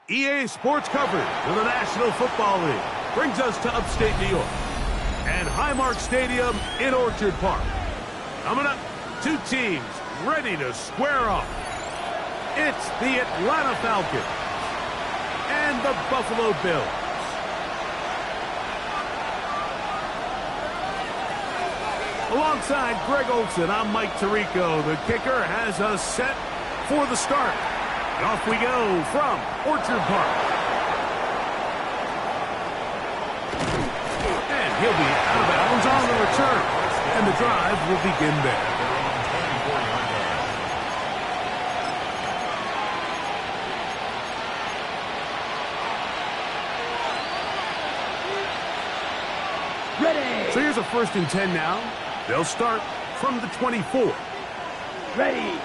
EA Sports coverage of the National Football League brings us to upstate New York and Highmark Stadium in Orchard Park. Coming up, two teams ready to square off. It's the Atlanta Falcons and the Buffalo Bills. Alongside Greg Olson, I'm Mike Tirico. The kicker has us set for the start. And off we go from Orchard Park. And he'll be out of bounds on the return. And the drive will begin there. Ready. So here's a 1st and 10 now. They'll start from the 24. Ready.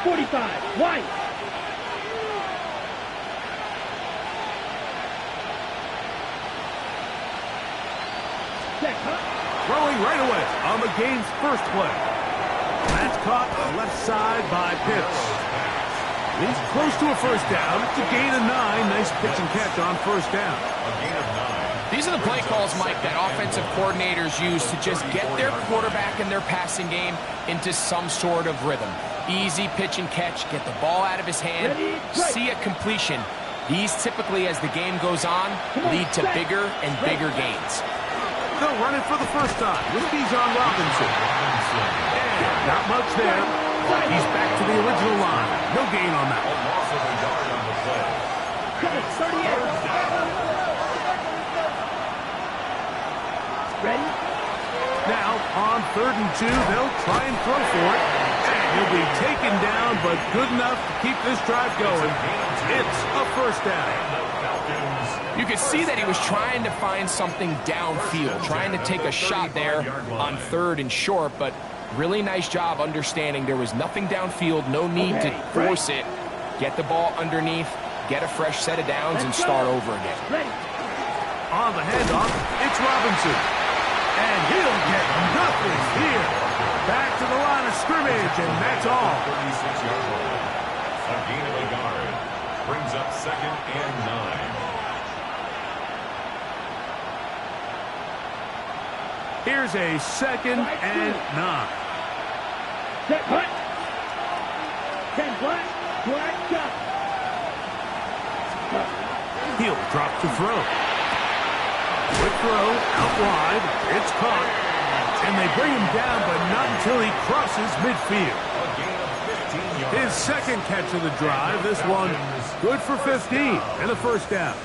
45, wide. Check, huh? Throwing right away on the game's first play. That's caught left side by Pitts. He's close to a first down. It's a gain of 9. Nice pitch and catch on first down. A gain of 9. These are the play calls, Mike, that offensive coordinators use to just get their quarterback and their passing game into some sort of rhythm. Easy pitch and catch, get the ball out of his hand, see a completion. These typically, as the game goes on, lead to bigger and bigger gains. They'll run it for the first time with Bijan Robinson. And not much there. He's back to the original line. No gain on that. A loss of a yard on the play. 38. Ready? Now, on 3rd and 2, they'll try and throw for it. And he'll be taken down, but good enough to keep this drive going. It's a first down. You could see that he was trying to find something downfield, trying to take a shot there on 3rd and short, but really nice job understanding there was nothing downfield, no need to force it. Get the ball underneath, get a fresh set of downs, and start over again. On the handoff, it's Robinson. And he'll get nothing here. Back to the line of scrimmage, and that's all. 36-yard line. A gain of a yard. Brings up 2nd and 9. Here's a 2nd and 9. Set, punt. 10 black, cut. He'll drop to throw. Quick throw, out wide, it's caught. And they bring him down, but not until he crosses midfield. A gain of 15 yards. His 2nd catch of the drive, this one good for 15 and a first down.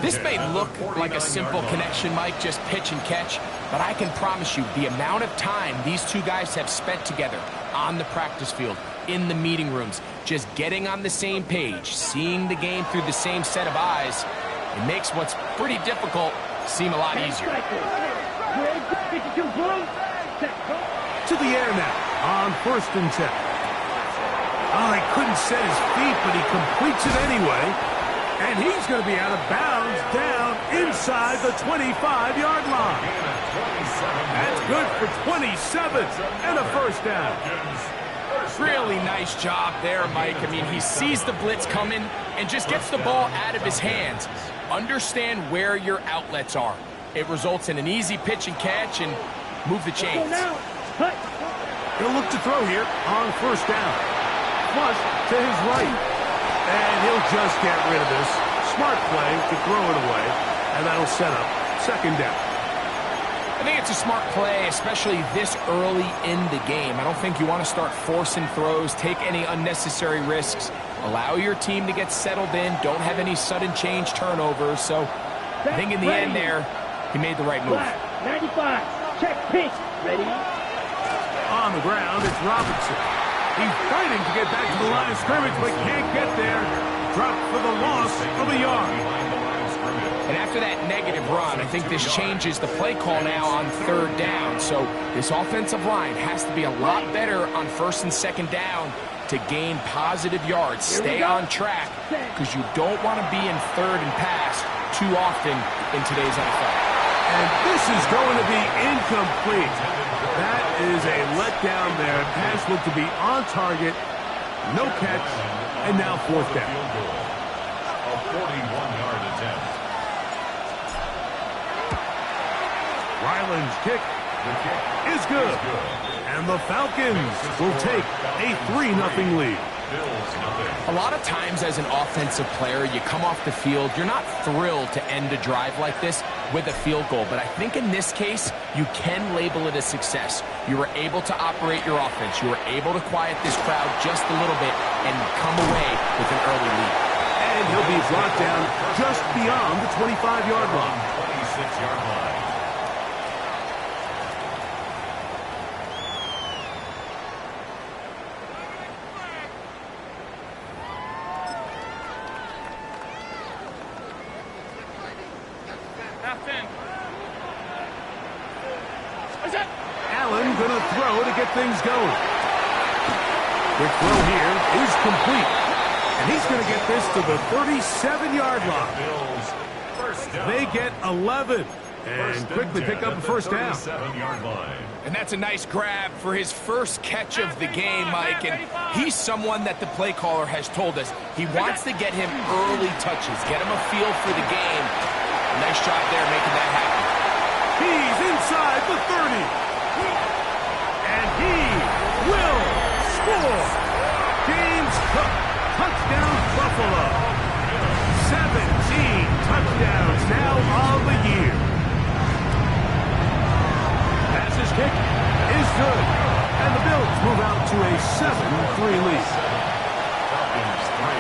This may look like a simple connection, Mike, just pitch and catch, but I can promise you the amount of time these two guys have spent together on the practice field, in the meeting rooms, just getting on the same page, seeing the game through the same set of eyes, it makes what's pretty difficult seem a lot easier. To the air now on 1st and 10. Oh, he couldn't set his feet, but he completes it anyway. And he's going to be out of bounds down inside the 25-yard line. That's good for 27 and a first down. Really nice job there, Mike. I mean, he sees the blitz coming and just gets the ball out of his hands. Understand where your outlets are. It results in an easy pitch and catch and move the chains. He'll look to throw here on 1st down. Flush to his right. And he'll just get rid of this. Smart play to throw it away. And that'll set up 2nd down. I think it's a smart play, especially this early in the game. I don't think you want to start forcing throws, take any unnecessary risks. Allow your team to get settled in. Don't have any sudden change turnovers. So I think in the end there, he made the right move. 95, check pitch. Ready? On the ground, it's Robinson. He's fighting to get back to the line of scrimmage, but can't get there. Dropped for the loss of a yard. And after that negative run, I think this changes the play call now on 3rd down. So this offensive line has to be a lot better on 1st and 2nd down to gain positive yards. Stay on track because you don't want to be in 3rd and pass too often in today's NFL. And this is going to be incomplete. That is a letdown there. Pass looked to be on target. No catch. And now fourth down. Field goal. A 41-yard attempt. Ryland's kick The kick is good. is good. And the Falcons will take a 3-0 lead. Bills nothing. A lot of times as an offensive player, you come off the field, you're not thrilled to end a drive like this with a field goal. But I think in this case, you can label it a success. You were able to operate your offense. You were able to quiet this crowd just a little bit and come away with an early lead. And he'll be brought down just beyond the 25-yard line. 26-yard line. Allen gonna throw to get things going. Quick throw here is complete. And he's gonna get this to the 37-yard line. Bills first down. They get 11 and quickly pick up a first down. 37-yard line. And that's a nice grab for his first catch of the game, Mike. And he's someone that the play caller has told us he wants to get him early touches, get him a feel for the game. Nice job there making that happen. He's inside the 30. And he will score. James Cook, touchdown Buffalo. 17 touchdowns now on the year. Pass's kick is good. And the Bills move out to a 7-3 lead. Falcons 3.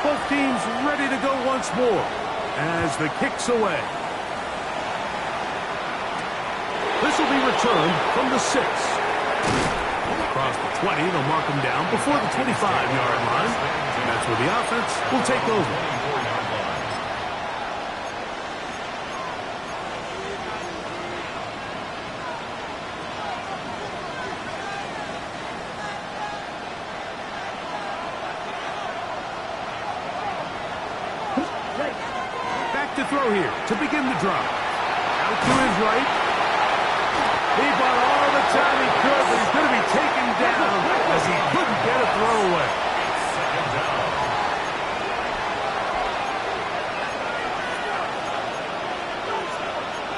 Both teams ready to go once more as the kick's away. This will be returned from the 6. Across the 20, they'll mark him down before the 25-yard line. And that's where the offense will take over. 24-yard line. Back to throw here to begin the drive. Out to his right. He bought all the time he could, but he's going to be taken down as he couldn't get a throw away. Second down.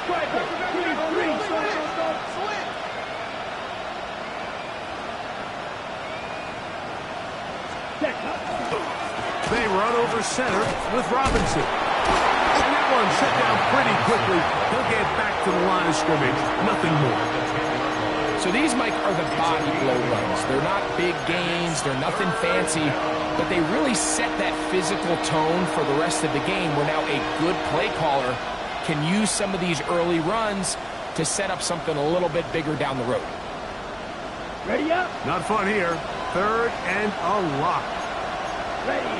Striker, 3-3. Check. They run over center with Robinson. And that one shut down pretty quickly. He'll get back to the line of scrimmage. Nothing more. So these, Mike, are the body blow runs. They're not big gains. They're nothing fancy. But they really set that physical tone for the rest of the game where now a good play caller can use some of these early runs to set up something a little bit bigger down the road. Ready up. Not fun here. Third and a lot. Ready.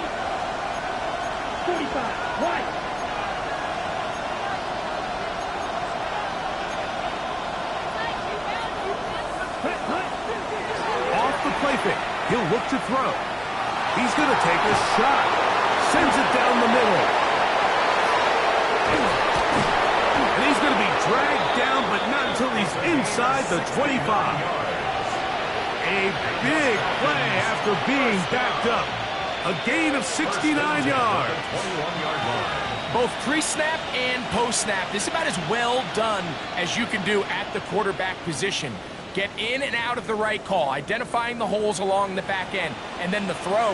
45. Right. Off the play fake. He'll look to throw. He's going to take a shot. Sends it down the middle. And he's going to be dragged down, but not until he's inside the 25. A big play after being backed up. A gain of 69 yards. 21-yard line. Both pre-snap and post-snap, this is about as well done as you can do at the quarterback position. Get in and out of the right call, identifying the holes along the back end, and then the throw.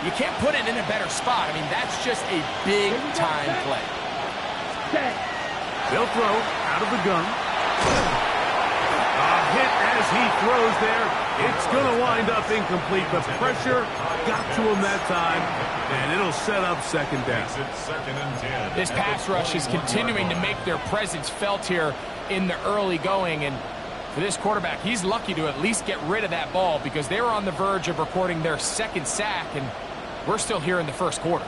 You can't put it in a better spot. I mean, that's just a big-time play. Check. They'll throw out of the gun. A hit as he throws there. It's going to wind up incomplete. The pressure got to him that time, and it'll set up second down. Makes it second and 10. This pass rush is continuing to make their presence felt here in the early going, and for this quarterback, he's lucky to at least get rid of that ball because they were on the verge of recording their second sack, and we're still here in the first quarter.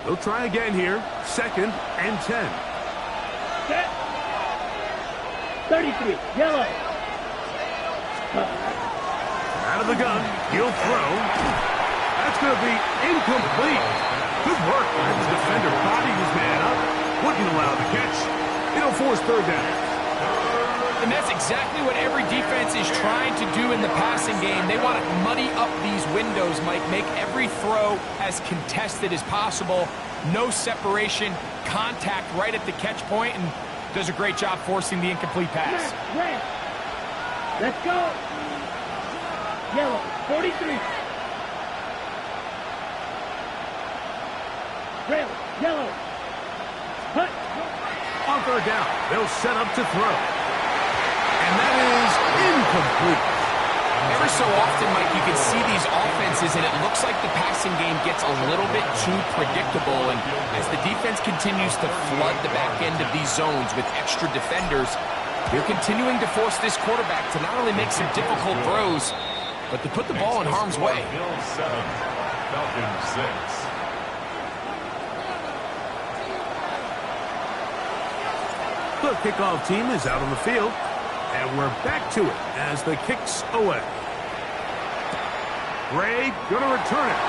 They'll try again here. Second and 10. Set. 33. Yellow. Out of the gun. He'll throw. That's going to be incomplete. Good work by the defender. Bodied his man up. Wouldn't allow the catch. It'll force third down. And that's exactly what every defense is trying to do in the passing game. They want to muddy up these windows, Mike, make every throw as contested as possible. No separation, contact right at the catch point, and does a great job forcing the incomplete pass. Red. Let's go. Yellow, 43. Red, yellow. Hut. On third down, they'll set up to throw. And that is incomplete. Every so often, Mike, you can see these offenses, and it looks like the passing game gets a little bit too predictable. And as the defense continues to flood the back end of these zones with extra defenders, they're continuing to force this quarterback to not only make some difficult throws, but to put the ball in harm's way. Bills 7, Falcons 6. The kickoff team is out on the field, and we're back to it as the kick's away. Gray going to return it.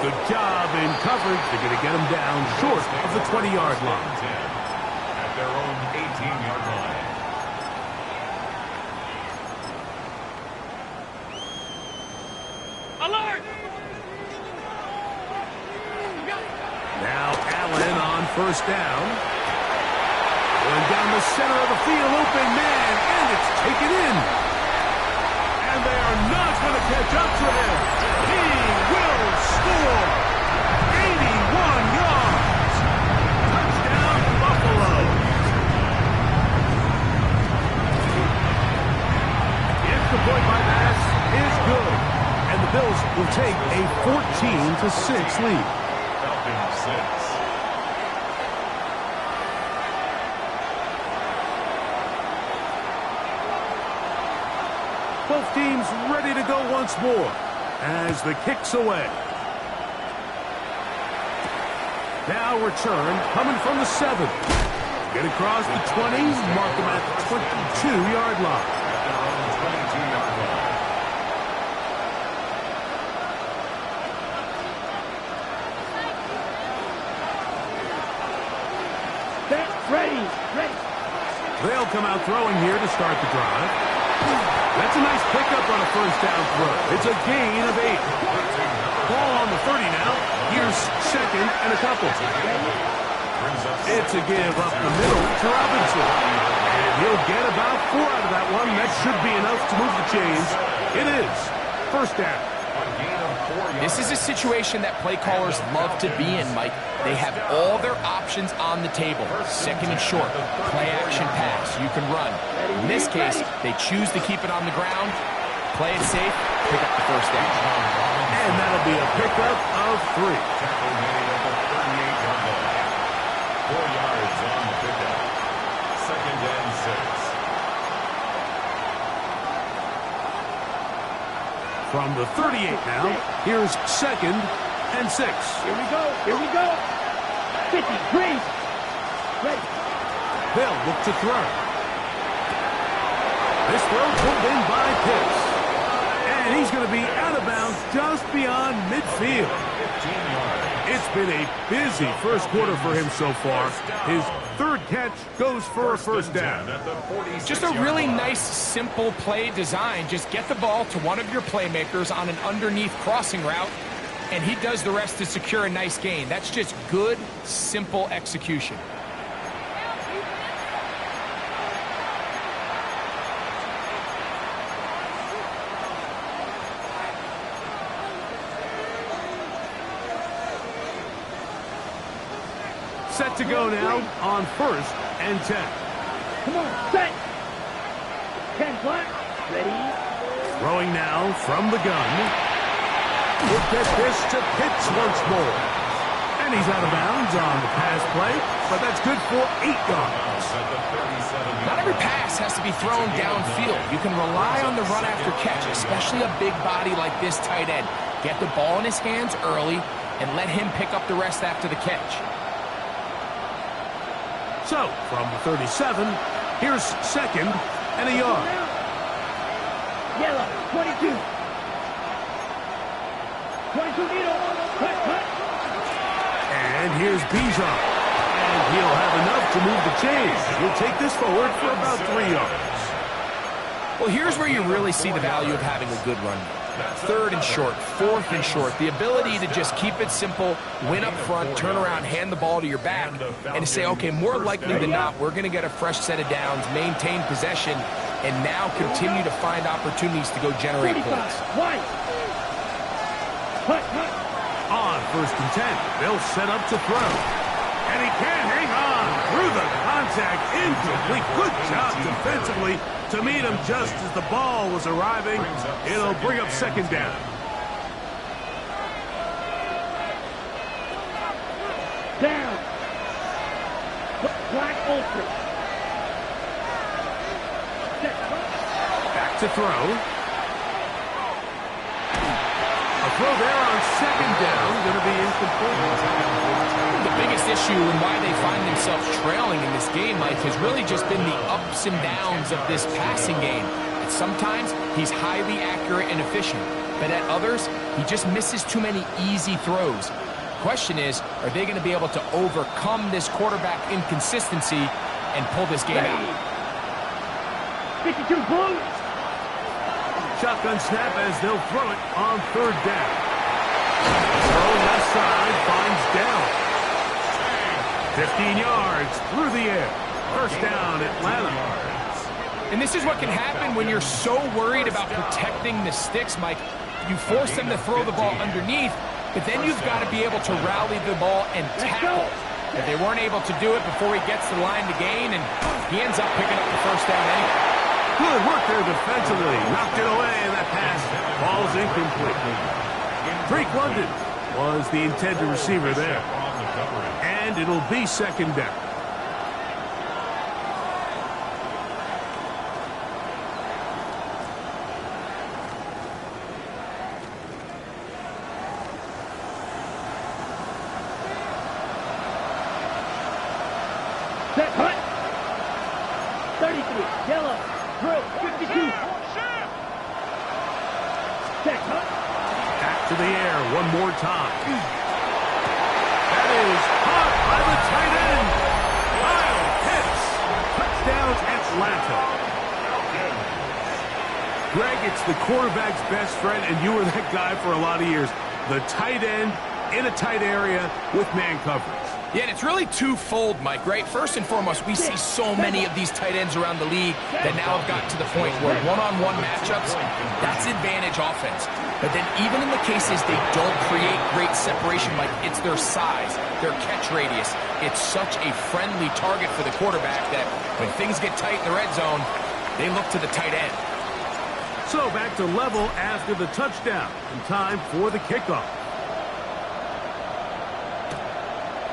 Good job in coverage. They're going to get him down short of the 20-yard line. At their own 18-yard line. Alert! Now Allen on first down. Going down the center of the field, open man, and it's taken in. And they are not going to catch up to him. He will score. 81 yards. Touchdown, Buffalo. If the point by pass is good, and the Bills will take a 14-6 lead. Falcons 6. Both teams ready to go once more as the kick's away. Now return coming from the 7. Get across the 20, mark them at the 22-yard line. At their own 22-yard line. Set, ready. They'll come out throwing here to start the drive. That's a nice pickup on a first down throw. It's a gain of 8. Ball on the 30 now. Here's second and a couple. It's a give up the middle to Robinson. And he'll get about 4 out of that one. That should be enough to move the chains. It is. First down. This is a situation that play callers love to be in, Mike. They have all their options on the table. Second and short, play action pass, you can run. In this case, they choose to keep it on the ground, play it safe, pick up the first down. And that'll be a pickup of 3. Tackle made at the 38-yard line. 4 yards on the pickup. Second and 6. From the 38 now, here's second and 6. Here we go. 53. Ready. They'll look to throw. This throw pulled in by Pitts. And he's going to be out of bounds just beyond midfield. 15 yards. It's been a busy first quarter for him so far. His third catch goes for a first down. Just a really nice, simple play design. Just get the ball to one of your playmakers on an underneath crossing route, and he does the rest to secure a nice gain. That's just good, simple execution. Set to go now on first and 10. Come on, set. 10 black. Ready. Throwing now from the gun. We'll get this to Pitts once more. And he's out of bounds on the pass play, but that's good for 8 yards. Not every pass has to be thrown downfield. You can rely on the run after catch, especially a big body like this tight end. Get the ball in his hands early and let him pick up the rest after the catch. So, from the 37, here's second and a yard. Yellow, 22. 22 needle. Cut. And here's Bijan. And he'll have enough to move the chains. He'll take this forward for about 3 yards. Well, here's where you really see the value of having a good run. 3rd and short, 4th and short. The ability to just keep it simple, win up front, turn around, hand the ball to your back, and to say, okay, more likely than not, we're going to get a fresh set of downs, maintain possession, and now continue to find opportunities to go generate points. On 1st and 10, they'll set up to throw. And he can't hang on through the contact. Incomplete. Good job defensively to meet him just as the ball was arriving. It'll bring up 2nd down. Down. Black ultra. Back to throw. A throw there on 2nd down. Going to be incomplete. The biggest issue and why they find themselves trailing in this game, Mike, has really just been the ups and downs of this passing game. And sometimes he's highly accurate and efficient, but at others, he just misses too many easy throws. The question is, are they going to be able to overcome this quarterback inconsistency and pull this game out? 52 blue. Shotgun snap as they'll throw it on 3rd down. Throw left side, finds down. 15 yards through the air. 1st down, Atlanta. And this is what can happen when you're so worried about protecting the sticks, Mike. You force them to throw the ball underneath, but then you've got to be able to rally the ball and tackle. But they weren't able to do it before he gets the line to gain, and he ends up picking up the 1st down anyway. Good work there defensively. Knocked it away, and that pass falls incomplete. Drake London was the intended receiver there. And it'll be 2nd down. Set hunt. 33. Yellow. Throw. 52. Set hunt. Back to the air one more time. That is caught by the tight end. Kyle Pitts. Touchdown, Atlanta. Greg, it's the quarterback's best friend, and you were that guy for a lot of years. The tight end in a tight area with man coverage. Yeah, and it's really twofold, Mike, right? First and foremost, we see so many of these tight ends around the league that now have gotten to the point where one-on-one matchups, that's advantage offense. But then even in the cases they don't create great separation, Mike, it's their size, their catch radius. It's such a friendly target for the quarterback that when things get tight in the red zone, they look to the tight end. So back to level after the touchdown, and time for the kickoff.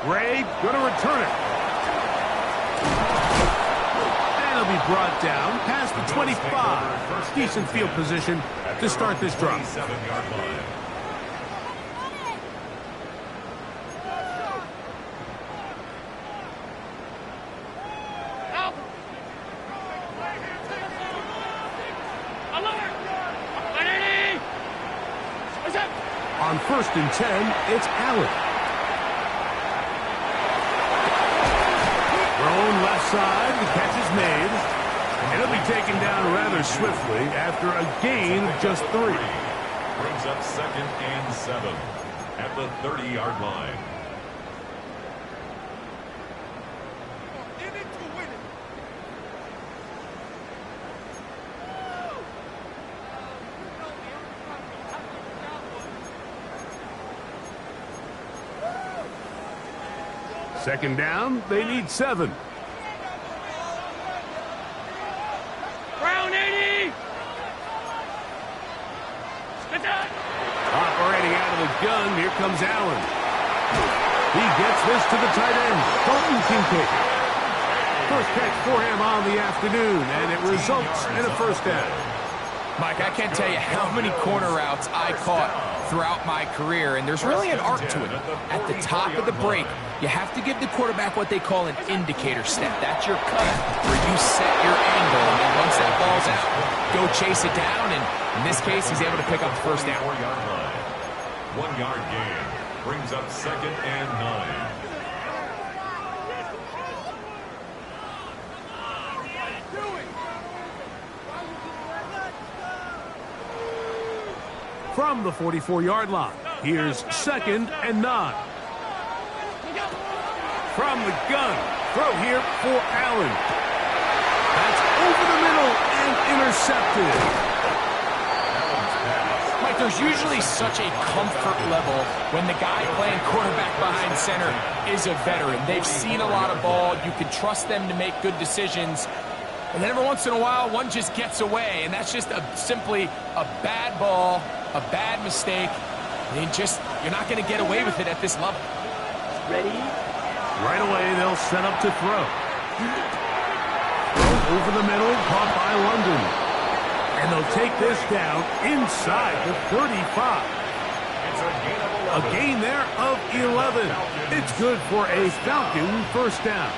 Ray going to return it. And he'll be brought down past the 25. Decent field position to start this drive. 7-yard line. On 1st and 10, it's Allen. Thrown left side, the catch is made. And he'll be taken down rather swiftly after a gain of just 3. Brings up 2nd and 7 at the 30-yard line. Second down, they need 7. Brown 80. Operating out of the gun, here comes Allen. He gets this to the tight end, Dalton Kincaid. First catch for him on the afternoon, and it results in a 1st down. Mike, I can't tell you how many corner routes I caught throughout my career, and there's really an art to it. At the top of the break, you have to give the quarterback what they call an indicator step. That's your cut, where you set your angle, and then once that ball's out, go chase it down, and in this case, he's able to pick up the 1st down. 4-yard line. 1-yard gain brings up 2nd and 9. from the 44-yard line. Here's 2nd and 9. From the gun, throw here for Allen. That's over the middle and intercepted. Mike, there's usually such a comfort level when the guy playing quarterback behind center is a veteran. They've seen a lot of ball. You can trust them to make good decisions. And then every once in a while, one just gets away, and that's just simply a bad ball, a bad mistake. I mean, you're not going to get away with it at this level. Ready? Right away, they'll set up to throw. Throw over the middle, caught by London. And they'll take this down inside the 35. A gain there of 11. It's good for a Falcon first down.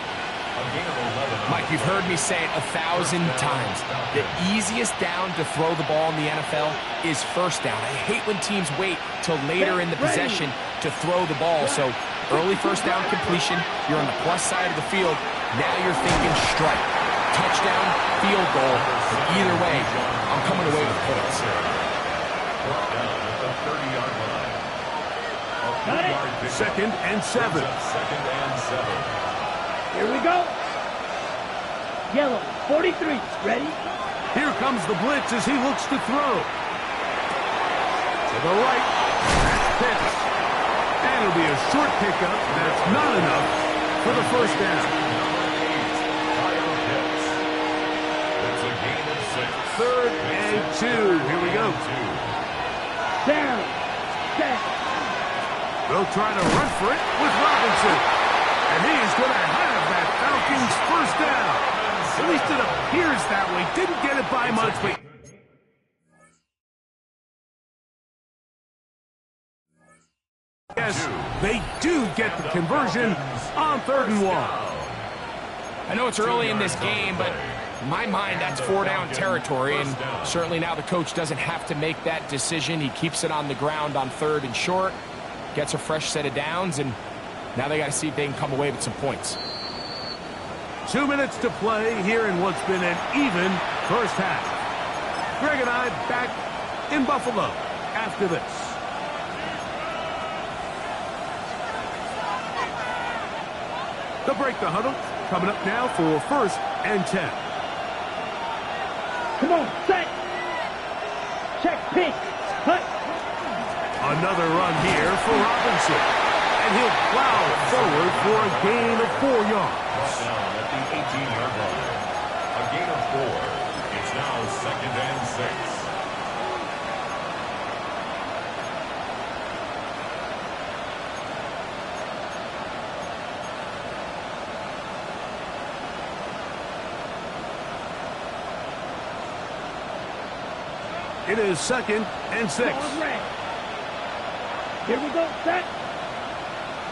Mike, you've heard me say it 1,000 times. The easiest down to throw the ball in the NFL is first down. I hate when teams wait till later in the possession to throw the ball. So early first down completion, you're on the plus side of the field. Now you're thinking strike, touchdown, field goal. But either way, I'm coming away with points. Got it. 2nd and 7. Here we go. Yellow, 43. Ready? Here comes the blitz as he looks to throw. To the right. That's pitched. And it'll be a short pickup. That's not enough for the first down. Third and 2. Here we go. Down. Set. They'll try to run for it with Robinson. And he is going to have that Falcons first down. At least it appears that way. Didn't get it by much, but... Yes, they do get the conversion on 3rd and 1. I know it's early in this game, but in my mind, that's 4-down territory, and certainly now the coach doesn't have to make that decision. He keeps it on the ground on 3rd and short, gets a fresh set of downs, and now they got to see if they can come away with some points. 2 minutes to play here in what's been an even first half. Greg and I back in Buffalo after this. They'll break the huddle. Coming up now for 1st and 10. Come on, set. Check pitch. Hut. Another run here for Robinson. And he'll plow forward for a gain of 4 yards. Down at the 18-yard line. A gain of 4. It's now 2nd and 6. It is 2nd and 6. Here we go, set.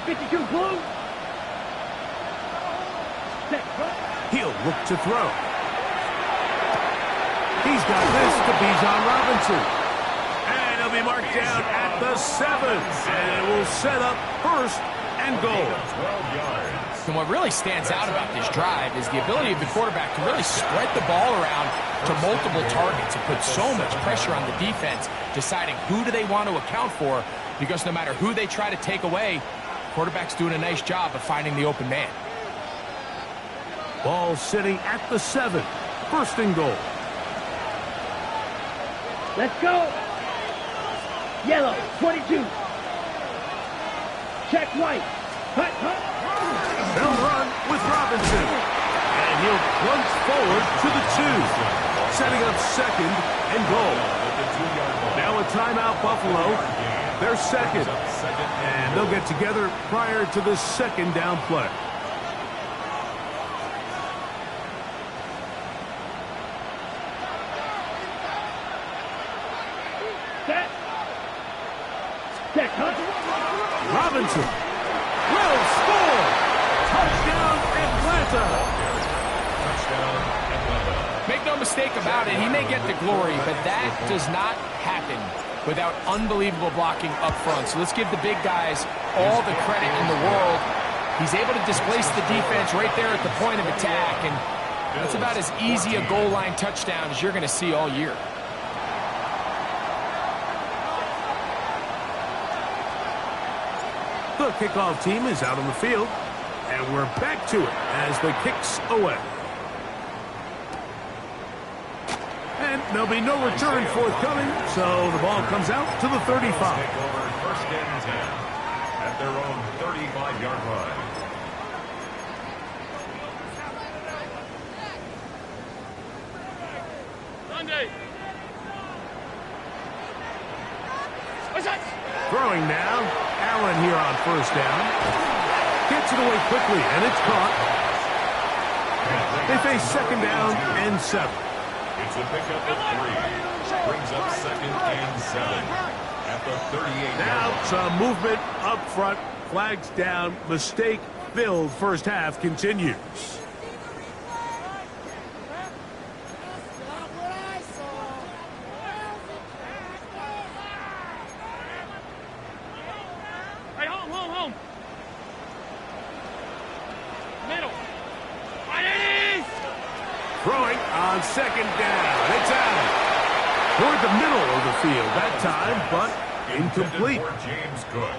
52 blue. Set, cut. He'll look to throw. He's got this to Bijan Robinson. And he'll be marked down at the 7. And it will set up 1st and goal. 12 yards. And what really stands out about this drive is the ability of the quarterback to really spread the ball around to multiple targets and put so much pressure on the defense, deciding who do they want to account for, because no matter who they try to take away, quarterback's doing a nice job of finding the open man. Ball sitting at the 7. 1st and goal. Let's go. Yellow, 22. Check white. Hut, hut. They'll run with Robinson. And he'll plunge forward to the 2. Setting up 2nd and goal. Now a timeout, Buffalo. They're 2nd. And they'll get together prior to the 2nd down play. Set. Check, hut. Robinson will score. Touchdown, Atlanta. Make no mistake about it, he may get the glory, but that does not happen without unbelievable blocking up front. So let's give the big guys all the credit in the world. He's able to displace the defense right there at the point of attack, and that's about as easy a goal line touchdown as you're going to see all year. The kickoff team is out on the field, and we're back to it as the kick's away. And there'll be no return forthcoming, so the ball comes out to the 35. Take over first and 10 at their own 35-yard line. Throwing now. Allen here on first down. Gets it away quickly, and it's caught. They face second down and 7. It's a pickup of 3. Brings up second and 7 at the 38-yard Now line. some movement up front. Flags down. Mistake filled first half continues. Throwing on second down. It's out. Toward the middle of the field that time, but incomplete.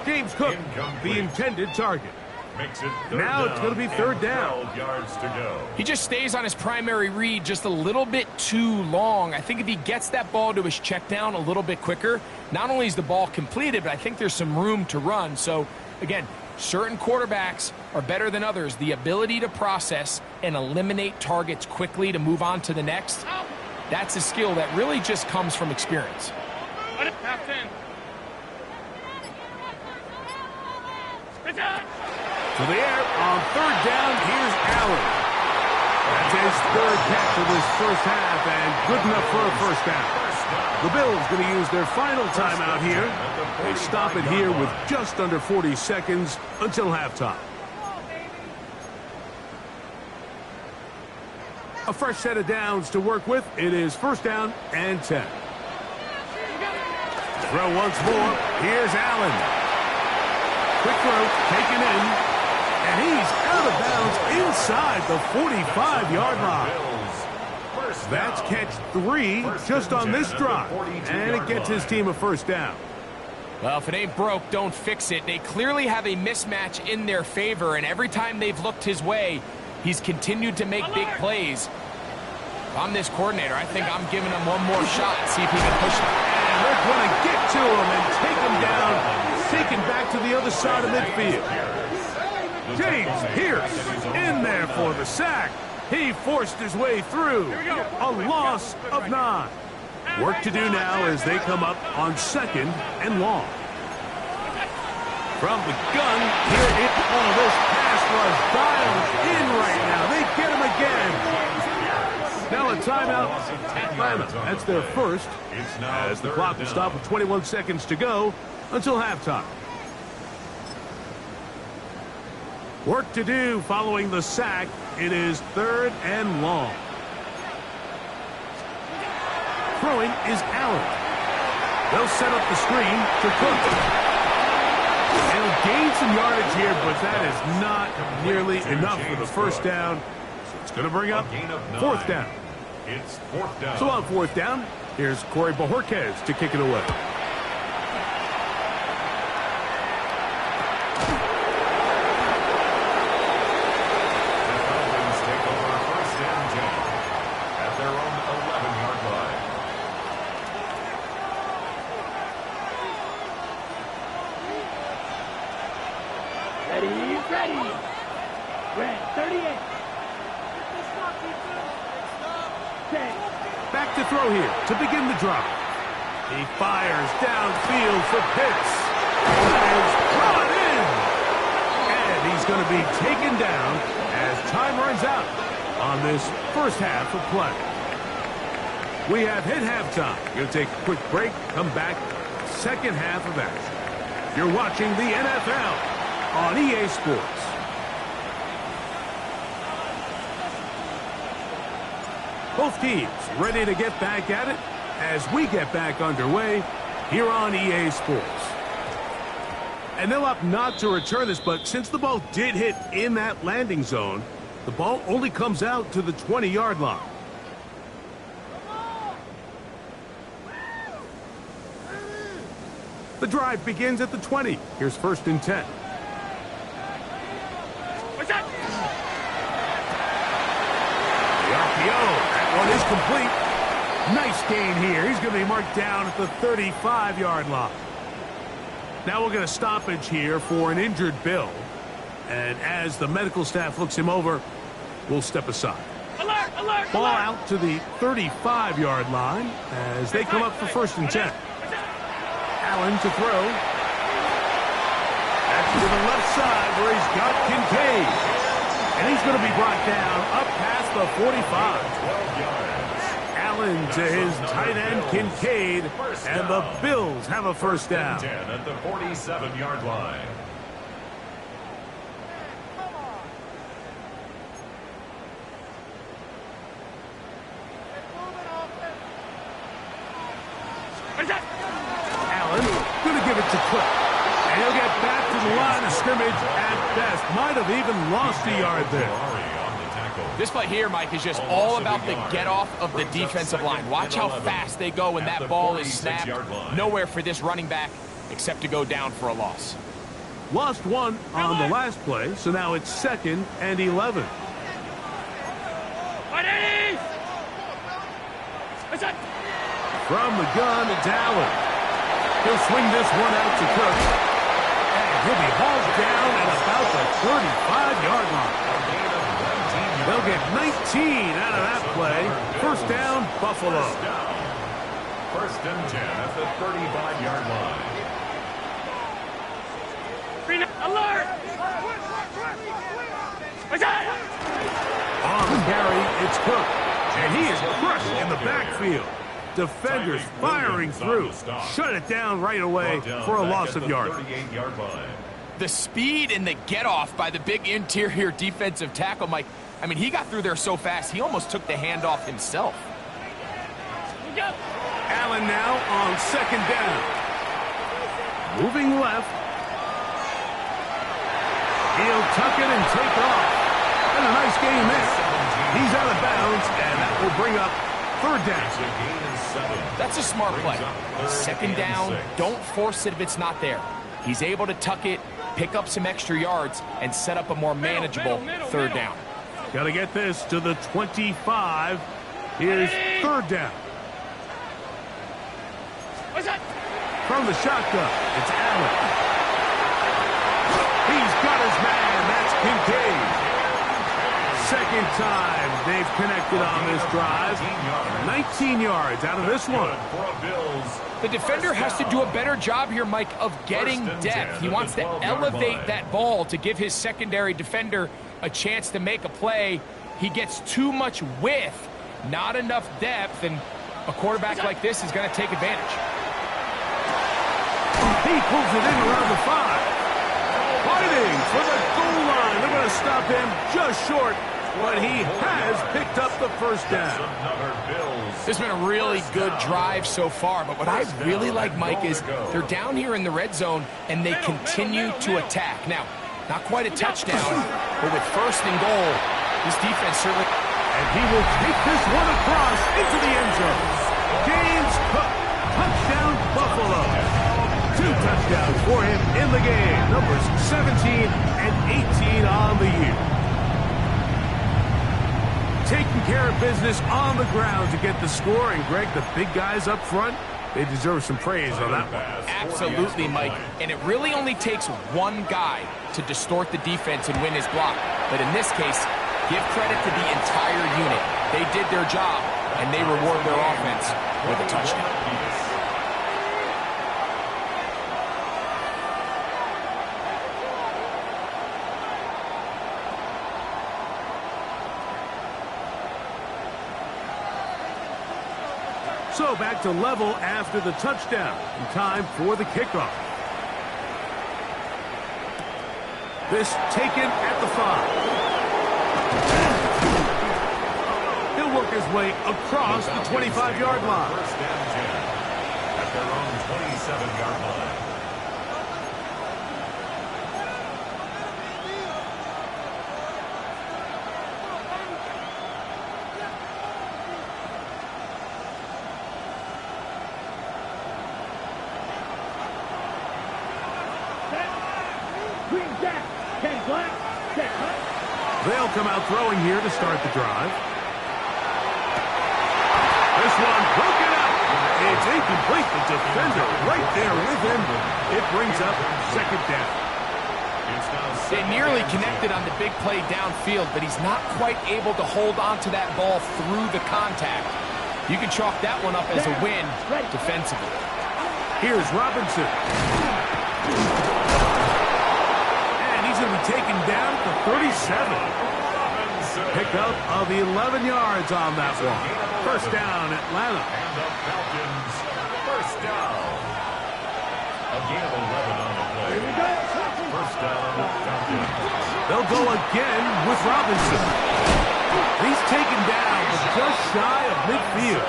James Cook, the intended target. Makes it third Now it's going to be third down. 12 yards to go. He just stays on his primary read just a little bit too long. I think if he gets that ball to his check down a little bit quicker, not only is the ball completed, but I think there's some room to run. So, again, certain quarterbacks are better than others. The ability to process and eliminate targets quickly to move on to the next, that's a skill that really just comes from experience. Half 10. To the air on third down. Here's Allen. That's his third catch of this first half, and good enough for a first down. The Bills going to use their final timeout here. They stop it here with just under 40 seconds until halftime. A fresh set of downs to work with. It is first down and 10. Throw once more. Here's Allen. Quick throw, taken in, and he's out of bounds inside the 45-yard line. That's catch 3 just on this drive, and it gets his team a first down. Well, if it ain't broke, don't fix it. They clearly have a mismatch in their favor, and every time they've looked his way, he's continued to make big plays. If I'm this coordinator, I think I'm giving him one more shot, see if he can push him. And they're going to get to him and take him down. Taken back to the other side of midfield. James Pierce in there for the sack. He forced his way through. A loss of 9. Work to do now as they come up on second and long. From the gun, here it. Oh, this pass was dialed in right now. They get him again. Now a timeout. Atlanta, that's their first. As the clock will stop with 21 seconds to go until halftime. Work to do following the sack. It is third and long. Throwing is Allen. They'll set up the screen to Cook. They'll gain some yardage here, but that is not nearly enough for the first down. So it's going to bring up fourth down. It's fourth down. So on fourth down, here's Corey Bojorquez to kick it away. Back to throw here to begin the drive. He fires downfield for Pitts. That is brought in. And he's going to be taken down as time runs out on this first half of play. We have hit halftime. Going to take a quick break, come back, second half of action. You're watching the NFL on EA Sports. Both teams ready to get back at it as we get back underway here on EA Sports. And they'll opt not to return this, but since the ball did hit in that landing zone, the ball only comes out to the 20-yard line. The drive begins at the 20. Here's first and 10. one is complete. Nice gain here. He's going to be marked down at the 35-yard line. Now we'll get a stoppage here for an injured Bill. And as the medical staff looks him over, we'll step aside. Alert, alert, Ball alert. out to the 35-yard line as they come up for 1st and 10. Allen to throw. That's to the left side where he's got Kincaid. And he's going to be brought down up past the 45. 12 yards. Allen to his tight end, Kincaid. And the Bills have a 1st down. 10 at the 47-yard line. Allen going to give it to Cook. And he'll get back to the line of scrimmage at best. Might have even lost a yard there. This play here, Mike, is just all about the get-off of the defensive line. Watch how fast they go when that ball is snapped. Nowhere for this running back except to go down for a loss. Lost one on the last play, so now it's 2nd and 11. From the gun, it's Allen. He'll swing this one out to Cook. And he'll be hauled down at about the 35-yard line. They'll get 19 out of that play. 1st down, Buffalo. 1st and 10 at the 35-yard line. Alert! On the carry, it's Cook. And he is crushed in the backfield. Defenders firing through. Shut it down right away for a loss of yards. The speed and the get-off by the big interior defensive tackle, Mike. I mean, he got through there so fast, he almost took the handoff himself. Allen now on 2nd down. Moving left. He'll tuck it and take off. And a nice game there. He's out of bounds, and that will bring up 3rd down. That's a smart play. 2nd down, don't force it if it's not there. He's able to tuck it, pick up some extra yards, and set up a more manageable 3rd down. Got to get this to the 25. Here's 3rd down. From the shotgun, it's Allen. He's got his man. That's Kincaid. 2nd time they've connected on this drive. 19 yards out of this one. The defender has to do a better job here, Mike, of getting depth. He wants to elevate that ball to give his secondary defender a chance to make a play. He gets too much width, not enough depth, and a quarterback like this is going to take advantage. He pulls it in around the 5. Fighting for the goal line. They're going to stop him just short, but he has picked up the 1st down. This has been a really good drive so far, but what I really like, Mike, is they're down here in the red zone, and they continue to attack. Now, not quite a touchdown, but with 1st and goal, this defense certainly... And he will take this one across into the end zone. James Cook, touchdown Buffalo. 2 touchdowns for him in the game. Numbers 17 and 18 on the year. Taking care of business on the ground to get the score. And, Greg, the big guys up front, they deserve some praise on that one. Absolutely, Mike. And it really only takes one guy to distort the defense and win his block. But in this case, give credit to the entire unit. They did their job, and they reward their offense with a touchdown. So back to level after the touchdown. And time for the kickoff. This taken at the 5. He'll work his way across the 25-yard line. 1st and 10 at their own 27-yard line. They'll come out throwing here to start the drive. this one broken up. It's incomplete. The defender right there with him. It brings up second down. They nearly connected on the big play downfield, but he's not quite able to hold on to that ball through the contact. You can chalk that one up as a win defensively. Here's Robinson. And he's going to be taken down at the 37. Pickup of 11 yards on that one. First down, Atlanta. And the Falcons, first down. A gain of 11 on the play. Here we go. First down, Falcons. They'll go again with Robinson. He's taken down just shy of midfield.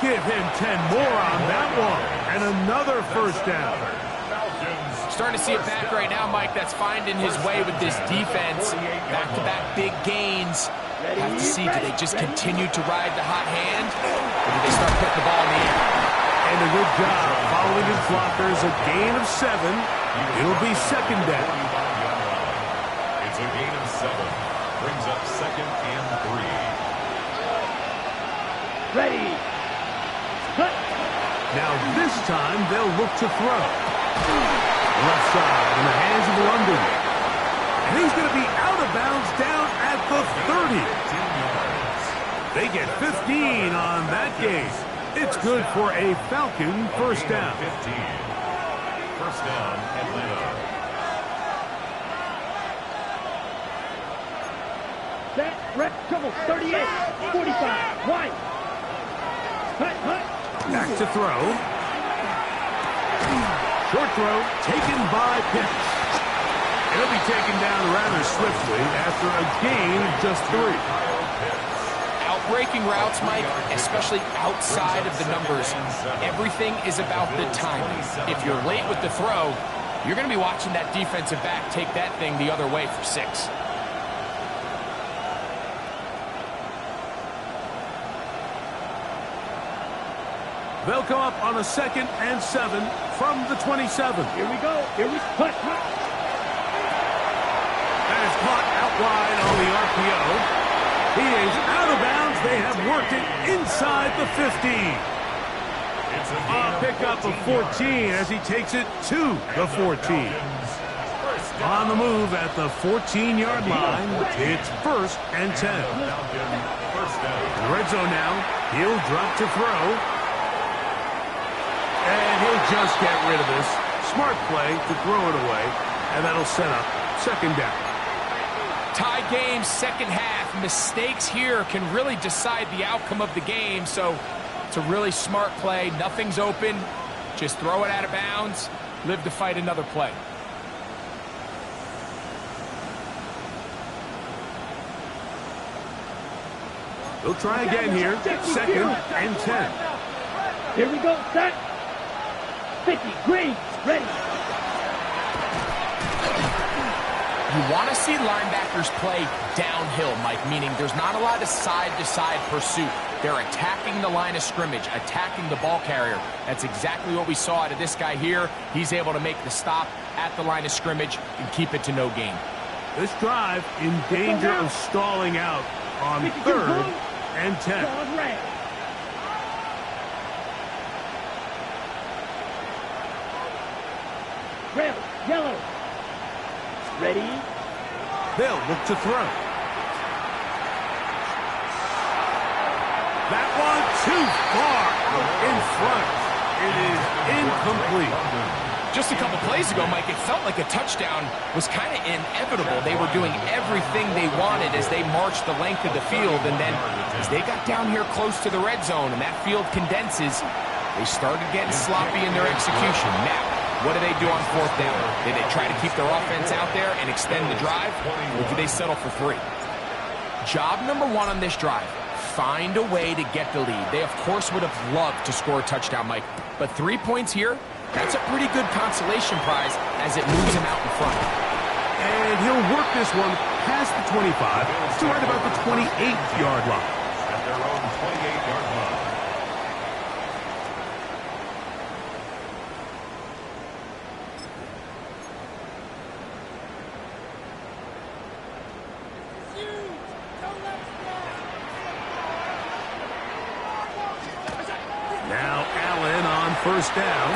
Give him 10 more on that one. And another first down. Starting to see it back right now, Mike. That's finding his way with this defense. Back-to-back big gains. Have to see, do they just continue to ride the hot hand, or do they start putting the ball in the air? And a good job following his blockers. A gain of 7. It'll be second down. It's a gain of 7. Brings up second and 3. Ready. Cut. Now this time they'll look to throw. Left side in the hands of London. And he's going to be out of bounds down at the 30. They get 15 on that game. It's good for a Falcon first down. 15. First down, Atlanta. Set. Rep. Trouble. 38. 45. Wide. Hut. Hut. Back to throw. Short throw taken by Pitts. He'll be taken down rather swiftly after a gain of just 3. Outbreaking routes, Mike, especially outside of the numbers, everything is about the timing. If you're late with the throw, you're going to be watching that defensive back take that thing the other way for 6. They'll come up on a 2nd and 7 from the 27. Here we go. Here we go. Hut. Hut. That is caught out wide on the RPO. He is out of bounds. They have worked it inside the 15. A pickup of 14 as he takes it to the 14. On the move at the 14-yard line, it's 1st and 10. Red zone now. He'll drop to throw. And he'll just get rid of this. Smart play to throw it away. And that'll set up second down. Tie game, second half. Mistakes here can really decide the outcome of the game. So it's a really smart play. Nothing's open. Just throw it out of bounds. Live to fight another play. They'll try again here. 2nd and 10. Here we go. Set. 50. Green. Ready. You want to see linebackers play downhill, Mike, meaning there's not a lot of side-to-side pursuit. They're attacking the line of scrimmage, attacking the ball carrier. That's exactly what we saw out of this guy here. He's able to make the stop at the line of scrimmage and keep it to no gain. This drive in danger of stalling out on 3rd and 10. Red. Yellow. Ready. They'll look to throw. That one too far out in front. It is incomplete. Just a couple plays ago, Mike, it felt like a touchdown was kind of inevitable. They were doing everything they wanted as they marched the length of the field, and then as they got down here close to the red zone and that field condenses, they started getting sloppy in their execution. Now, what do they do on 4th down? Do they try to keep their offense out there and extend the drive, or do they settle for 3? Job number 1 on this drive, find a way to get the lead. They, of course, would have loved to score a touchdown, Mike, but 3 points here, that's a pretty good consolation prize as it moves him out in front. And he'll work this one past the 25 to right about the 28-yard line. At their own 28-yard line. first down.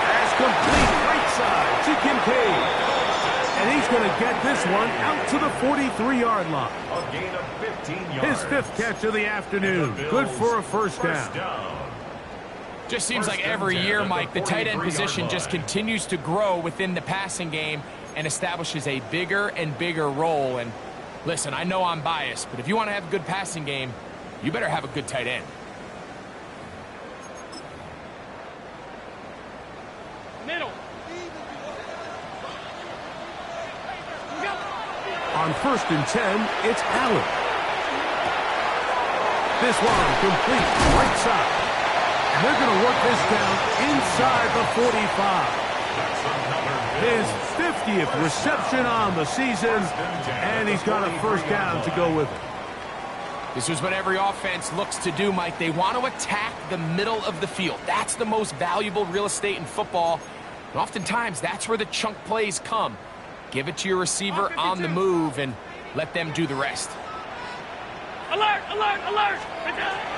That's complete right side to Kincaid. And he's going to get this one out to the 43-yard line. A gain of 15 yards. His 5th catch of the afternoon. Good for a first down. Just seems like every year, Mike, the tight end position just continues to grow within the passing game and establishes a bigger and bigger role. And listen, I know I'm biased, but if you want to have a good passing game, you better have a good tight end. Middle. On 1st and 10, it's Allen. This one complete right side. And they're going to work this down inside the 45. His 50th reception on the season, and he's got a first down to go with it. This is what every offense looks to do, Mike. They want to attack the middle of the field. That's the most valuable real estate in football. And oftentimes, that's where the chunk plays come. Give it to your receiver on the move and let them do the rest. Alert, alert, alert!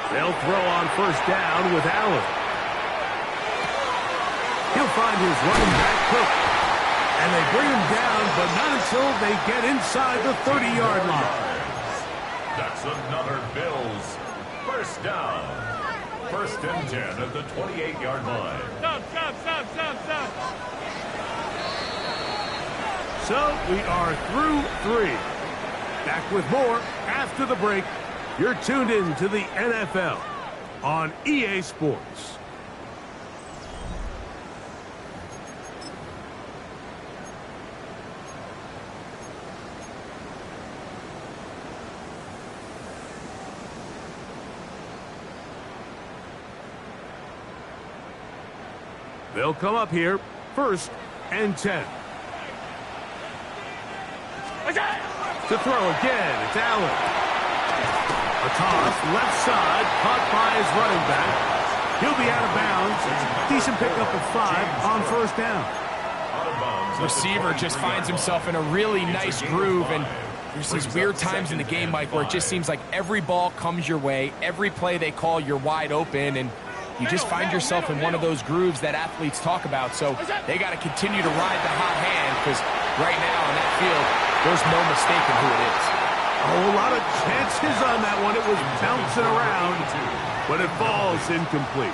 They'll throw on first down with Allen. He'll find his running back, Cook. And they bring him down, but not until they get inside the 30-yard line. That's another Bills first down. 1st and 10 at the 28-yard line. Stop. So we are through 3. Back with more after the break. You're tuned in to the NFL on EA Sports. They'll come up here, 1st and 10. To throw again, it's Allen. A toss, left side, caught by his running back. He'll be out of bounds. Decent pickup of 5 on first down. Receiver just finds himself in a really nice groove, and there's these weird times in the game, Mike, where it just seems like every ball comes your way, every play they call, you're wide open, and you just find yourself in one of those grooves that athletes talk about. So they got to continue to ride the hot hand, because right now in that field, there's no mistaking who it is. A whole lot of chances on that one. It was bouncing around, but it falls incomplete.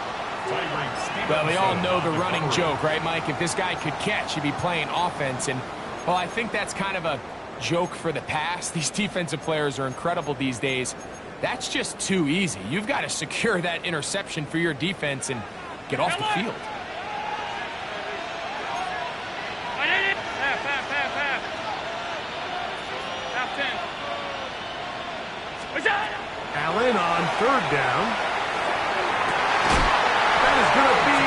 Well, we all know the running joke, right, Mike? If this guy could catch, he'd be playing offense. And, well, I think that's kind of a joke for the past. These defensive players are incredible these days. That's just too easy. You've got to secure that interception for your defense and get off the field. Allen on 3rd down. That is going to be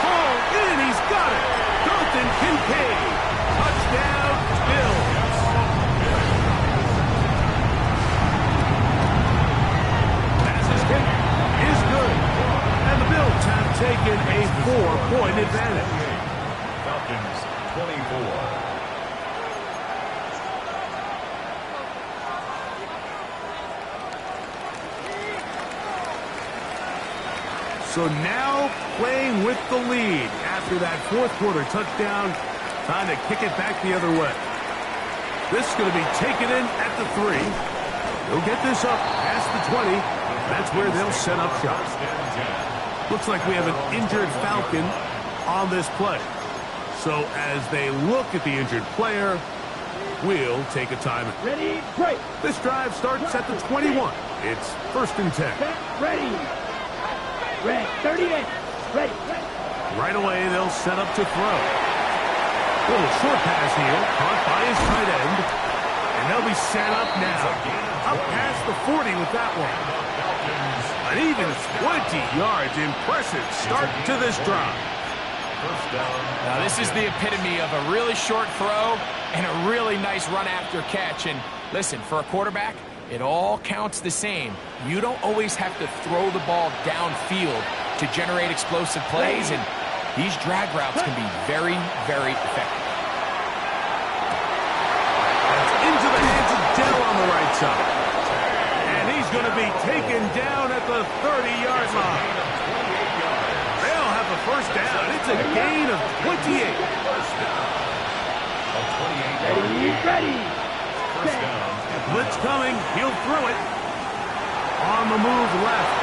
hauled in. He's got it. Dalton Kincaid. Touchdown, Bills. Passes kick is good. And the Bills have taken a 4-point advantage. Falcons 24. So now playing with the lead after that 4th quarter touchdown, trying to kick it back the other way. This is going to be taken in at the 3. They'll get this up past the 20. That's where they'll set up shop. Looks like we have an injured Falcon on this play. So as they look at the injured player, we'll take a time. Ready, break. This drive starts at the 21. It's 1st and 10. Ready. Ready. 38. Ready. Right away, they'll set up to throw. Little short pass here, caught by his tight end. And they'll be set up now. Up past the 40 with that one. An even 20 yards. Impressive start to this drive. Now, this is the epitome of a really short throw and a really nice run after catch. And listen, for a quarterback, it all counts the same. You don't always have to throw the ball downfield to generate explosive plays, and these drag routes can be very, very effective. That's into the hands of Dell on the right side. And he's going to be taken down at the 30-yard line. They'll first down. It's a gain of 28. First down. A 28-yard Ready, gain. ready. First down. Blitz coming. He'll throw it. On the move left.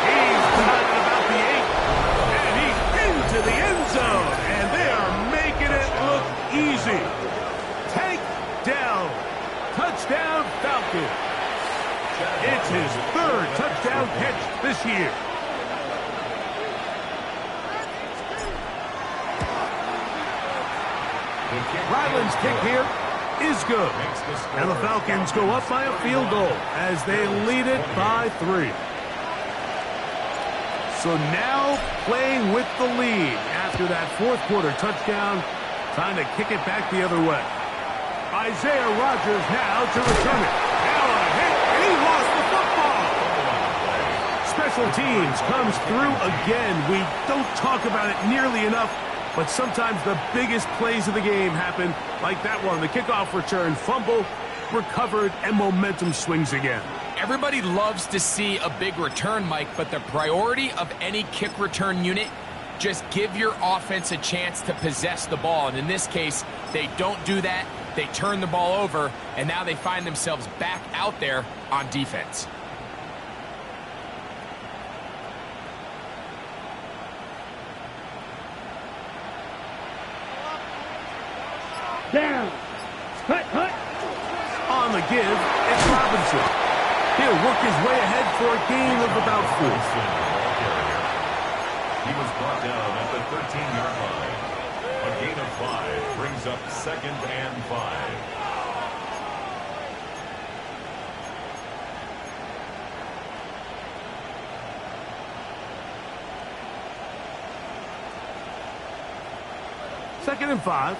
He's got it about the 8. And he's into the end zone. And they are making it look easy. Tank down. Touchdown Falcons. It's his 3rd touchdown catch this year. Ryland's kick here is good. And the Falcons go up by a field goal as they lead it by 3. So now playing with the lead after that 4th quarter touchdown, trying to kick it back the other way. Isaiah Rodgers now to return it. Now a hit, and he lost the football. Special teams comes through again. We don't talk about it nearly enough, but sometimes the biggest plays of the game happen like that one. The kickoff return, fumble, recovered, and momentum swings again. Everybody loves to see a big return, Mike, but the priority of any kick return unit, just give your offense a chance to possess the ball. And in this case, they don't do that. They turn the ball over, and now they find themselves back out there on defense. Down. Hut, hut. On the give, it's Robinson. He'll work his way ahead for a gain of about 4. He was brought down at the 13-yard line. A gain of 5 brings up 2nd and 5. Second and 5.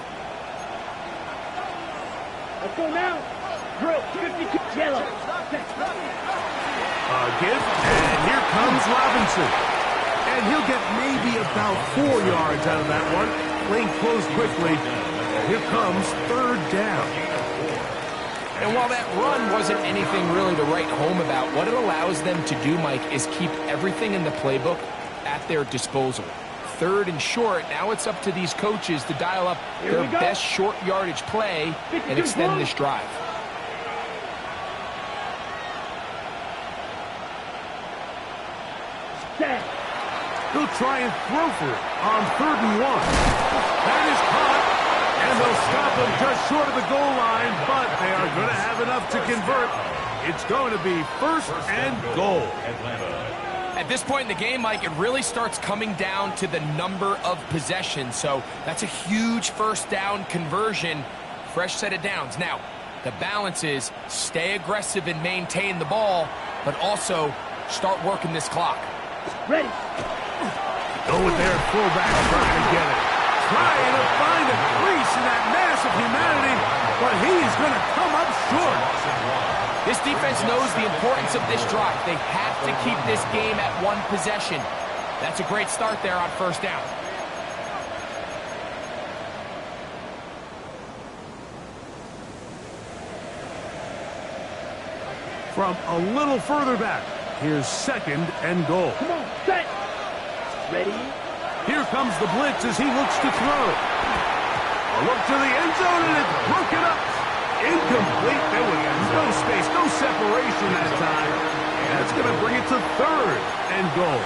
Let's go now. Drill, 52 yellow. Give, and here comes Robinson. And he'll get maybe about 4 yards out of that one. Lane closed quickly. Here comes 3rd down. And while that run wasn't anything really to write home about, what it allows them to do, Mike, is keep everything in the playbook at their disposal. 3rd and short, now it's up to these coaches to dial up their best short yardage play and extend this drive. He'll try and throw for it on 3rd and 1. That is caught, and they'll stop him just short of the goal line, but they are going to have enough to convert. It's going to be 1st and goal. At this point in the game, Mike, it really starts coming down to the number of possessions. So that's a huge 1st down conversion, fresh set of downs. Now, the balance is stay aggressive and maintain the ball, but also start working this clock. Ready. Go with their fullback trying to get it. Trying to find a crease in that mass of humanity, but he's going to come up short. This defense knows the importance of this drive. They have to keep this game at 1 possession. That's a great start there on 1st down. From a little further back, here's 2nd and goal. Come on, set. Ready. Here comes the blitz as he looks to throw. A look to the end zone, and it's broken up. Incomplete. There was no space, no separation that time. And that's going to bring it to 3rd and goal.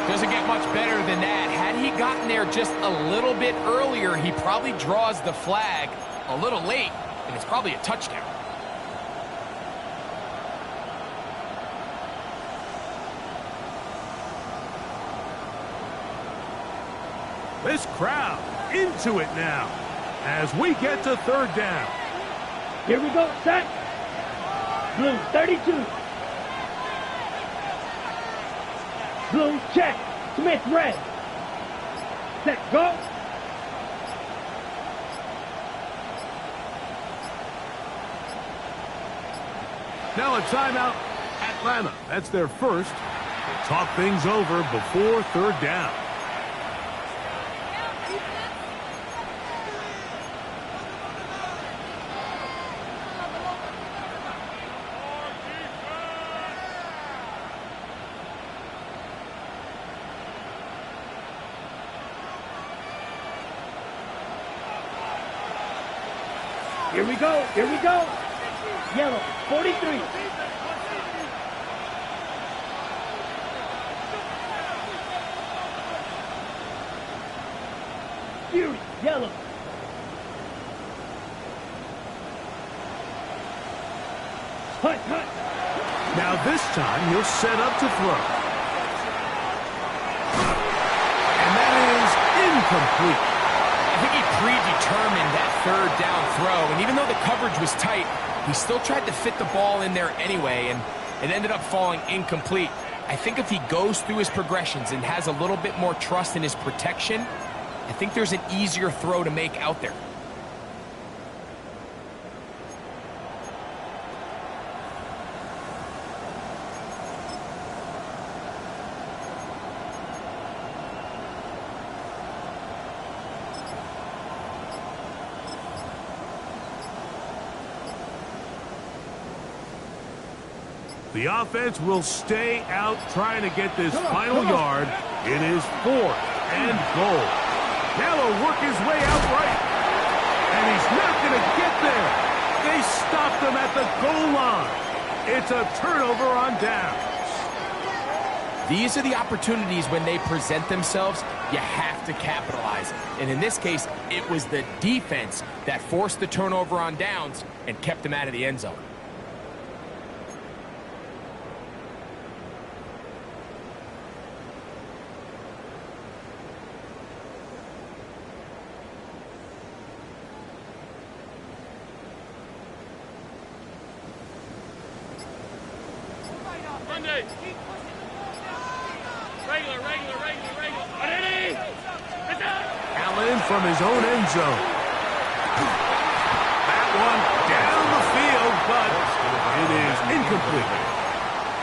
Doesn't get much better than that. Had he gotten there just a little bit earlier, he probably draws the flag a little late, and it's probably a touchdown. This crowd into it now as we get to 3rd down. Here we go, set. Blue, 32. Blue, check. Smith, red. Set, go. Now a timeout, Atlanta. That's their first. They'll talk things over before 3rd down. Here we go. Here we go. Yellow, 43. Fury, yellow. Hunt, hunt. Now this time he'll set up to throw. And that is incomplete. I think he predetermined that third down throw, and even though the coverage was tight, he still tried to fit the ball in there anyway, and it ended up falling incomplete. I think if he goes through his progressions and has a little bit more trust in his protection, I think there's an easier throw to make out there. The offense will stay out trying to get this final yard. It is 4th and goal. Now he'll work his way out right. And he's not going to get there. They stopped him at the goal line. It's a turnover on downs. These are the opportunities when they present themselves, you have to capitalize. And in this case, it was the defense that forced the turnover on downs and kept them out of the end zone. Allen from his own end zone. That one down the field, but it is incomplete.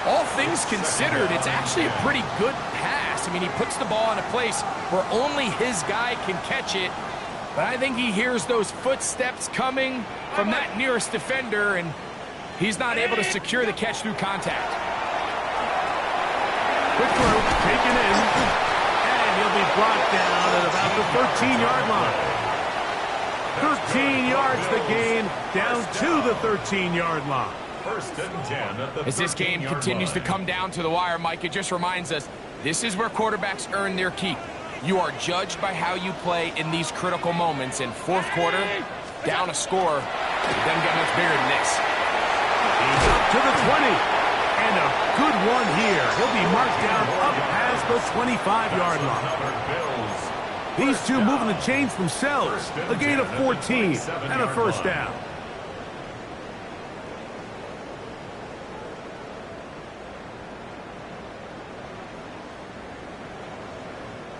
All things considered, it's actually a pretty good pass. I mean, he puts the ball in a place where only his guy can catch it. But I think he hears those footsteps coming from that nearest defender, and he's not able to secure the catch through contact. Quick throw, taken in, and he'll be brought down at about the 13-yard line. 13 yards the gain, down to the 13-yard line. First and 10 at the As this game continues to come down to the wire, Mike, it just reminds us, this is where quarterbacks earn their keep. You are judged by how you play in these critical moments. In fourth quarter, down a score, it doesn't get much bigger than this. He's up to the 20. And a good one here. He'll be marked down up past the 25-yard line. These two moving the chains themselves. A gain of 14 and a first down.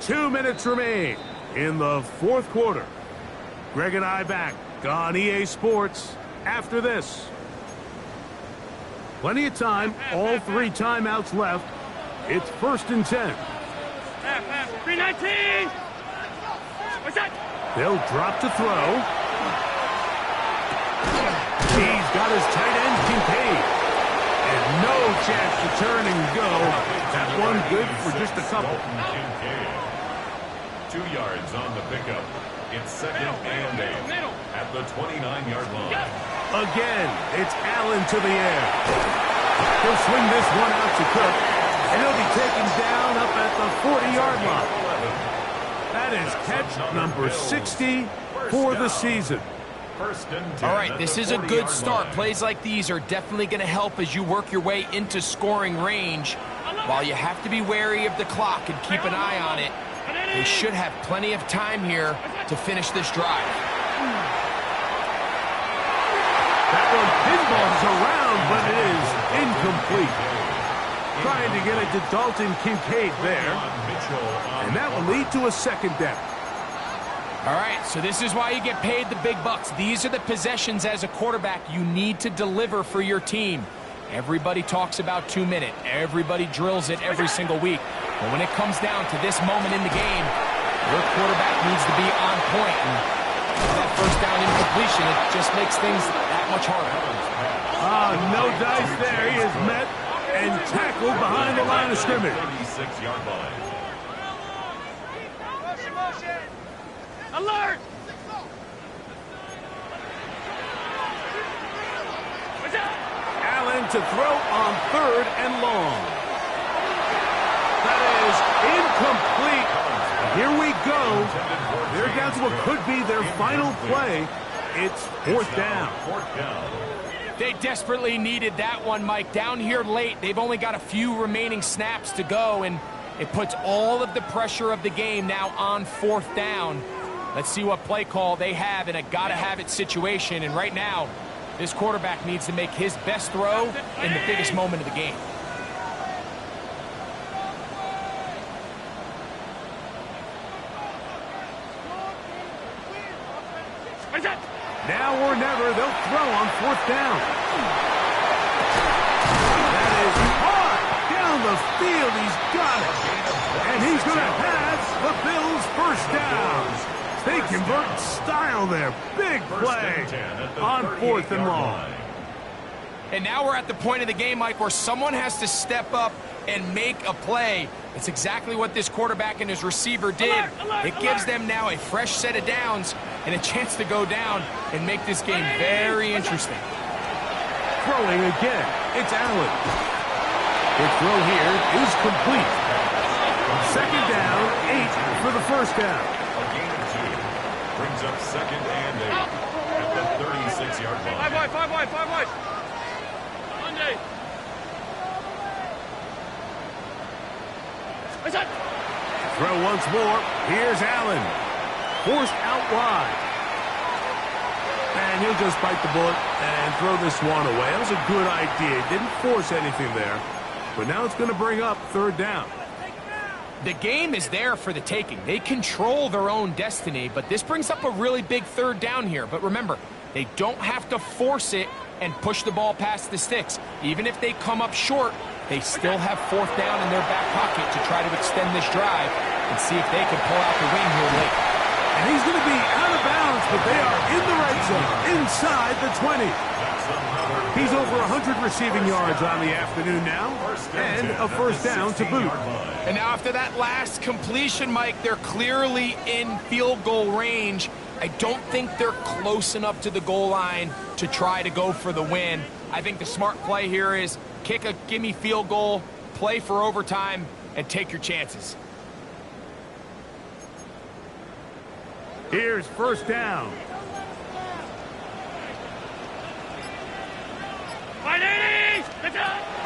Two minutes remain in the fourth quarter. Greg and I back on EA Sports after this. Plenty of time, all 3 timeouts left. It's 1st and 10. 319! What's that? They'll drop to throw. He's got his tight end Kincaid. And no chance to turn and go. That one good for just a couple. 2 yards on the pickup. It's 2nd and 8 at the 29-yard line. Again, it's Allen to the air. He'll swing this one out to Cook, and he'll be taken down up at the 40-yard line. That is catch number 60 for the season. All right, this is a good start. Plays like these are definitely going to help as you work your way into scoring range. While you have to be wary of the clock and keep an eye on it, they should have plenty of time here to finish this drive. That one pinballs around, but it is incomplete. Trying to get it to Dalton Kincaid there. And that will lead to a 2nd down. All right, so this is why you get paid the big bucks. These are the possessions as a quarterback you need to deliver for your team. Everybody talks about 2 minute. Everybody drills it every single week. But when it comes down to this moment in the game, your quarterback needs to be on point. And that first down incompletion, it just makes things that much harder. No dice there. He is met and tackled behind the line of scrimmage. 36-yard line. Alert! to throw on 3rd and long. That is incomplete. Here we go. They're down to what could be their final play. It's 4th down. They desperately needed that one, Mike. Down here late, they've only got a few remaining snaps to go, and it puts all of the pressure of the game now on 4th down. Let's see what play call they have in a gotta-have-it situation. And right now, this quarterback needs to make his best throw in the biggest moment of the game. Now or never, they'll throw on 4th down. That is hard down the field. He's got it. And he's going to have the Bills' 1st down. They convert in style there. Big play on 4th and long. And now we're at the point of the game, Mike, where someone has to step up and make a play. It's exactly what this quarterback and his receiver did. It gives them now a fresh set of downs and a chance to go down and make this game very interesting. Throwing again. It's Allen. The throw here is complete. 2nd down, 8 for the 1st down. A gain of 2. Brings up 2nd and 8 at the 36-yard line. 5 wide. Monday. Throw once more. Here's Allen. Forced out wide. And he'll just bite the bullet and throw this one away. That was a good idea. Didn't force anything there. But now it's going to bring up 3rd down. The game is there for the taking. They control their own destiny, but this brings up a really big 3rd down here. But remember, they don't have to force it and push the ball past the sticks. Even if they come up short, they still have 4th down in their back pocket to try to extend this drive and see if they can pull out the win here late. And he's going to be out of bounds, but they are in the red zone, inside the 20. He's over 100 receiving yards on the afternoon now, and a 1st down to boot. And now after that last completion, Mike, they're clearly in field goal range. I don't think they're close enough to the goal line to try to go for the win. I think the smart play here is kick a gimme field goal, play for overtime, and take your chances. Here's 1st down.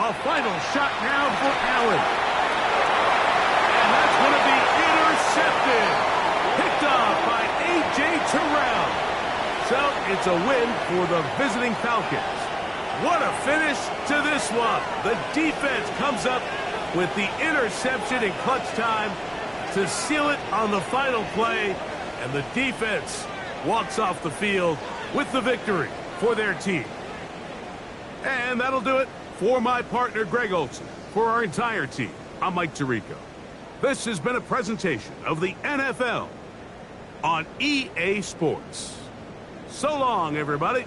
A final shot now for Allen. And that's going to be intercepted. Picked off by A.J. Terrell. So it's a win for the visiting Falcons. What a finish to this one. The defense comes up with the interception in clutch time to seal it on the final play. And the defense walks off the field with the victory for their team. And that'll do it for my partner, Greg Olson. For our entire team, I'm Mike Tirico. This has been a presentation of the NFL on EA Sports. So long, everybody.